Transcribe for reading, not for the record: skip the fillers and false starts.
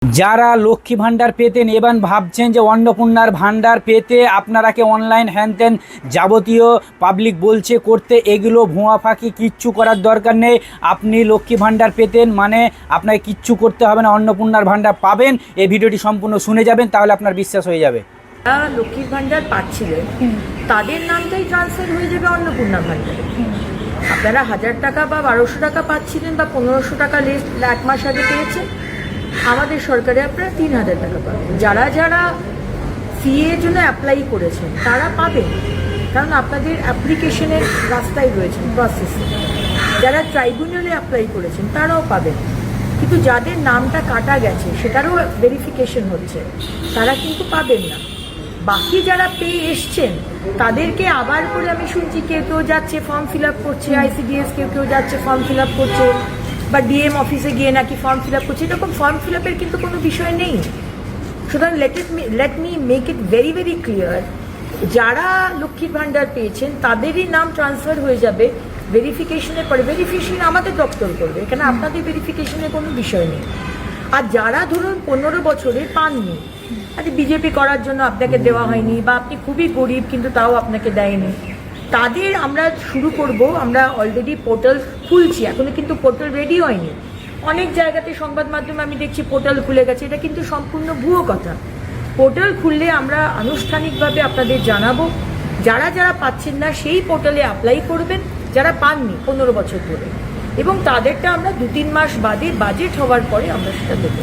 যারা লক্ষ্মী ভাণ্ডার পেতেন এবার ভাবছেন যে অন্নপূর্ণার ভাণ্ডার পেতে আপনারাকে অনলাইন হ্যানত্যান যাবতীয় পাবলিক বলছে করতে, এগুলো ভুয়া ফাঁকি, কিচ্ছু করার দরকার নেই। আপনি লক্ষ্মী ভাণ্ডার পেতেন মানে আপনাকে কিচ্ছু করতে হবে না, অন্নপূর্ণার ভাণ্ডার পাবেন। এই ভিডিওটি সম্পূর্ণ শুনে যাবেন, তাহলে আপনার বিশ্বাস হয়ে যাবে। যারা লক্ষ্মীর ভাণ্ডার পাচ্ছিলেন তাদের নামটাই ট্রান্সফার হয়ে যাবে অন্নপূর্ণা ভাণ্ডারে। আপনারা 1000 টাকা বা 1200 টাকা পাচ্ছিলেন বা 1500 টাকা লেস এক মাস আগে পেয়েছেন, আমাদের সরকারে আপনারা 3000 টাকা পাবেন। যারা যারা সিএর জন্য অ্যাপ্লাই করেছেন তারা পাবেন, কারণ আপনাদের অ্যাপ্লিকেশনের রাস্তায় রয়েছেন, প্রসেসে। যারা ট্রাইব্যুনালে অ্যাপ্লাই করেছেন তারাও পাবেন, কিন্তু যাদের নামটা কাটা গেছে সেটারও ভেরিফিকেশন হচ্ছে, তারা কিন্তু পাবেন না। বাকি যারা পেয়ে এসছেন তাদেরকে আবার করে আমি শুনছি কেউ কেউ যাচ্ছে ফর্ম ফিল আপ করছে, আইসিডিএস কেউ কেউ যাচ্ছে ফর্ম ফিল আপ করছে, বা ডিএম অফিসে গিয়ে নাকি ফর্ম ফিল আপ করছে। এরকম ফর্ম ফিল আপের কিন্তু কোনো বিষয় নেই। সুতরাং let me make it very very clear, যারা লক্ষ্মীর ভাণ্ডার পেয়েছেন তাদেরই নাম ট্রান্সফার হয়ে যাবে ভেরিফিকেশনের পরে। ভেরিফিকেশন আমাদের দপ্তর করবে, এখানে আপনাদের ভেরিফিকেশনের কোনো বিষয় নেই। আর যারা ধরুন 15 বছরে পাননি, আরে বিজেপি করার জন্য আপনাকে দেওয়া হয়নি, বা আপনি খুবই গরিব কিন্তু তাও আপনাকে দেয়নি, তাদের আমরা শুরু করব। আমরা অলরেডি পোর্টাল খুলছি, এখনো কিন্তু পোর্টাল রেডি হয়নি। অনেক জায়গাতে সংবাদ মাধ্যমে আমি দেখছি পোর্টাল খুলে গেছে, এটা কিন্তু সম্পূর্ণ ভুয়ো কথা। পোর্টাল খুললে আমরা আনুষ্ঠানিকভাবে আপনাদের জানাবো। যারা যারা পাচ্ছেন না সেই পোর্টালে অ্যাপ্লাই করবেন, যারা পাননি 15 বছর ধরে, এবং তাদেরটা আমরা 2-3 মাস বাদে বাজেট হওয়ার পরে আমরা সেটা দেবো।